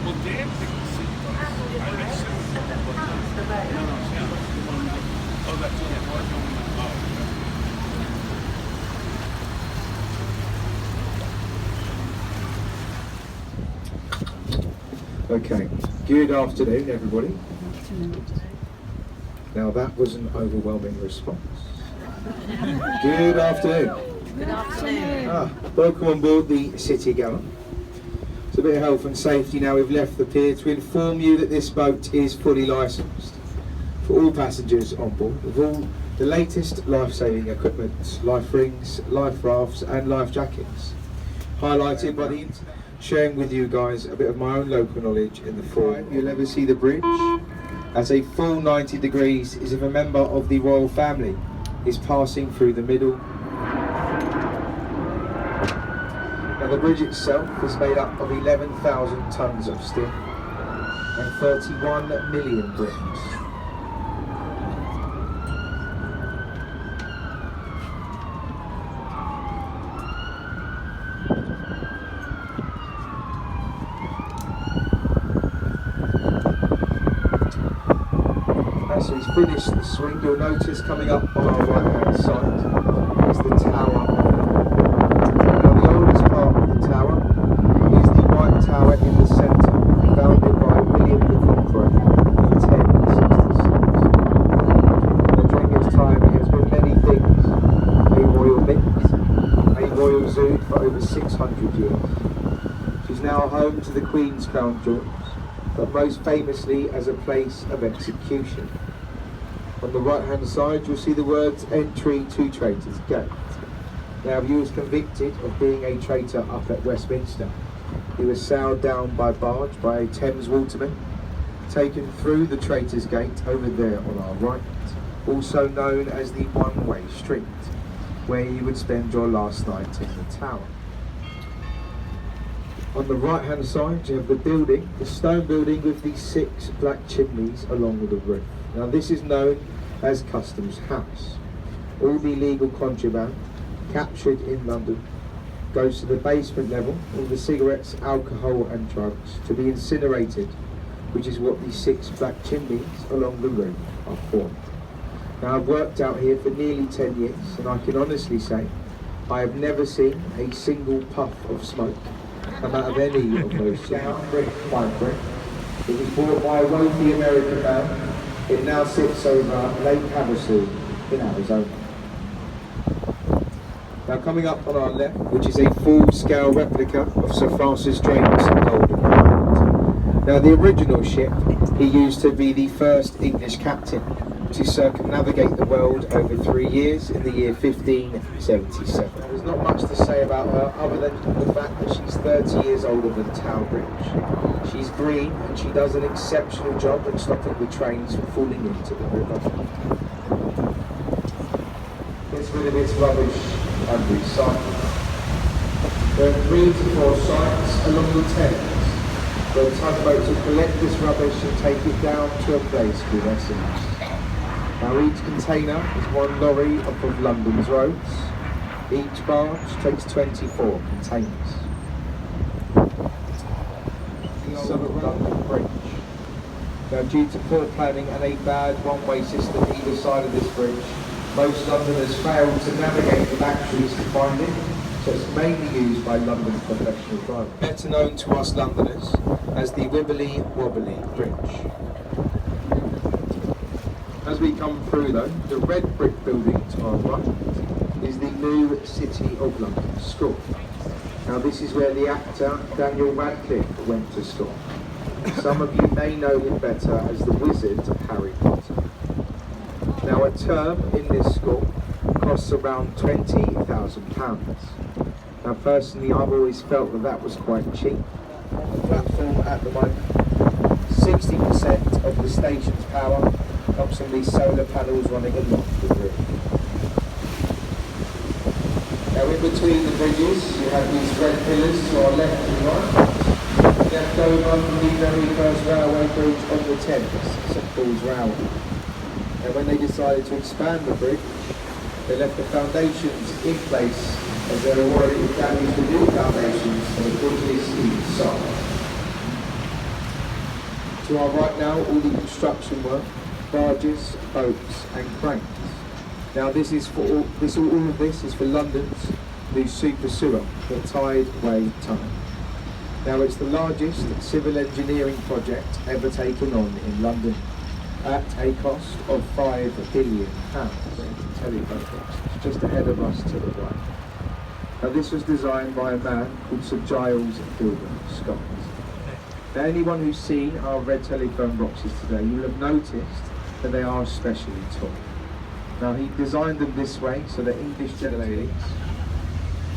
Okay, good afternoon everybody. Now that was an overwhelming response. Good afternoon. Good afternoon. Welcome on board the City Gallop. It's a bit of health and safety now. We've left the pier to inform you that this boat is fully licensed for all passengers on board with all the latest life-saving equipment, life rings, life rafts and life jackets, highlighted by the internet. Sharing with you guys a bit of my own local knowledge in the form. You'll ever see the bridge as a full 90 degrees is if a member of the royal family is passing through the middle. Now the bridge itself is made up of 11,000 tonnes of steel and 31 million bricks. As he's finished the swing, you'll notice coming up on our right hand side is the tower. Now the oldest part of the tower is the White Tower in the centre, founded by William the Conqueror in 1066. Now during his time it has been many things: a royal mint, a royal zoo for over 600 years. She's now home to the Queen's Crown Jewels, but most famously as a place of execution. On the right hand side you'll see the words "Entry to Traitors Gate." Now he was convicted of being a traitor up at Westminster. He was sailed down by barge by a Thames waterman, taken through the Traitors Gate over there on our right, also known as the one-way street, where you would spend your last night in the tower. On the right hand side you have the building, the stone building with the 6 black chimneys along with the roof. Now this is known as Customs House. All the illegal contraband captured in London goes to the basement level, all the cigarettes, alcohol and drugs to be incinerated, which is what the 6 black chimneys along the roof are for. Now I've worked out here for nearly 10 years and I can honestly say I have never seen a single puff of smoke come out of any of those down brick by brick. It was bought by a wealthy American man. It now sits over Lake Havasu in Arizona. Now coming up on our left, which is a full-scale replica of Sir Francis Drake's Golden Hind. Now the original ship he used to be the first English captain to circumnavigate the world over 3 years in the year 1577. There's not much to say about her other than the fact that she's 30 years older than Tower Bridge. She's green and she does an exceptional job at stopping the trains from falling into the river. Gets rid of its rubbish and recycle. There are 3 to 4 sites along the Thames where tugboats will collect this rubbish and take it down to a place called Essex. Now each container is 1 lorry off of London's roads. Each barge takes 24 containers. The old London Bridge. Now due to poor planning and a bad one-way system either side of this bridge, most Londoners fail to navigate the back streets to find it, so it's mainly used by London professional drivers. Better known to us Londoners as the Wibbly Wobbly Bridge. As we come through though, the red brick building to our right is the new City of London School. Now this is where the actor Daniel Radcliffe went to school. Some of you may know him better as the wizard Harry Potter. Now a term in this school costs around £20,000. Now personally I've always felt that that was quite cheap. The platform at the moment, 60% of the station's power comes from these solar panels running along the roof. Now in between the bridges you have these red pillars to our left and right, left over from the very first railway bridge on the Thames, St Paul's Railway. And when they decided to expand the bridge, they left the foundations in place as they were worried it would damage the new foundations on the bridges each side. To our right now, all the construction work, barges, boats and cranes. Now this is for all of this is for London's new super sewer, the Tideway Tunnel. Now it's the largest civil engineering project ever taken on in London at a cost of £5 billion. Telephone box, just ahead of us to the right. Now this was designed by a man called Sir Giles Gilbert Scott. Now anyone who's seen our red telephone boxes today, you'll have noticed that they are especially tall. Now he designed them this way so that English generally.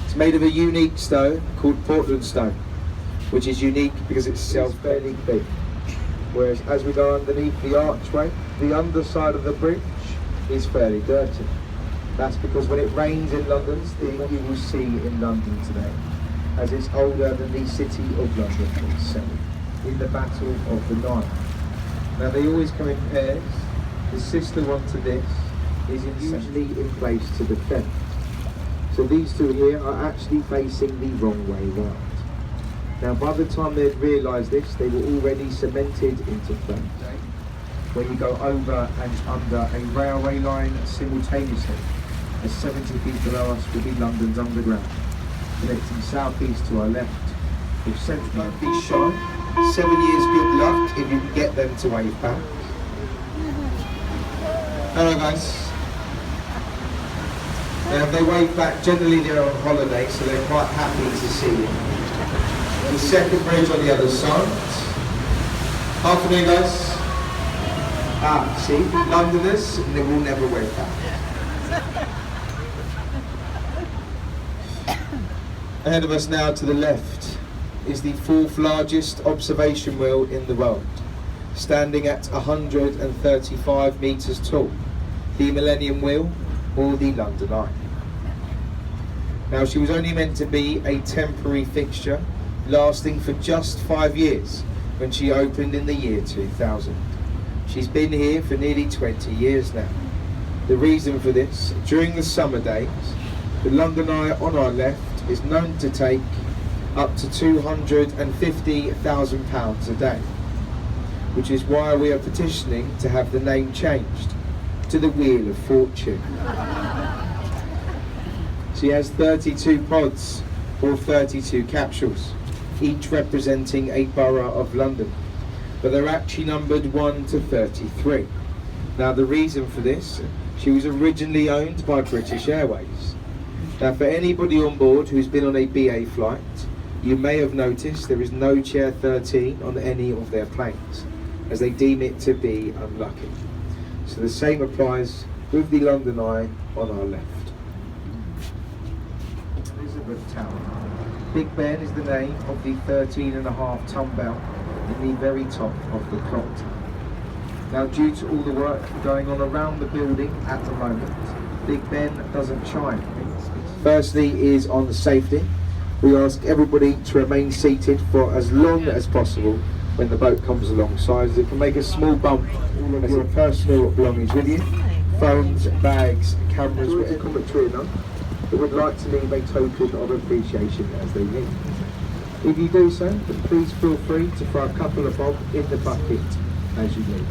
It's made of a unique stone called Portland stone, which is unique because it's fairly big. Whereas as we go underneath the archway, the underside of the bridge is fairly dirty. That's because when it rains in London, you will see in London today, as it's older than the city of London itself, in the Battle of the Nile. Now they always come in pairs. The sister one to this is usually in place to the theft. So these two here are actually facing the wrong way round. Now by the time they'd realised this, they were already cemented into place. When you go over and under a railway line simultaneously, as 70 feet below us will be London's underground, connecting south east to our left. If central be shy, 7 years good luck if you can get them to wave back. Hello guys. Now if they wave back, generally they're on holiday, so they're quite happy to see you. The second bridge on the other side. Afternoon guys. See, Londoners, and they will never wave back. Ahead of us now to the left is the fourth largest observation wheel in the world, standing at 135 metres tall, the Millennium Wheel or the London Eye. Now she was only meant to be a temporary fixture lasting for just 5 years when she opened in the year 2000. She's been here for nearly 20 years now. The reason for this, during the summer days, the London Eye on our left is known to take up to £250,000 a day, which is why we are petitioning to have the name changed to the Wheel of Fortune. She has 32 pods or 32 capsules, each representing a borough of London, but they're actually numbered 1 to 33. Now the reason for this, she was originally owned by British Airways. Now for anybody on board who's been on a BA flight, you may have noticed there is no Chair 13 on any of their planes, as they deem it to be unlucky. So the same applies with the London Eye on our left. Elizabeth Tower. Big Ben is the name of the 13.5-ton bell in the very top of the clock tower. Now due to all the work going on around the building at the moment, Big Ben doesn't chime. Firstly is on safety. We ask everybody to remain seated for as long as possible when the boat comes alongside, as it can make a small bump all of your personal belongings with you, phones, bags, cameras, whatever commentary enough, that would like to leave a token of appreciation as they leave. If you do so, then please feel free to throw a couple of bob in the bucket as you leave.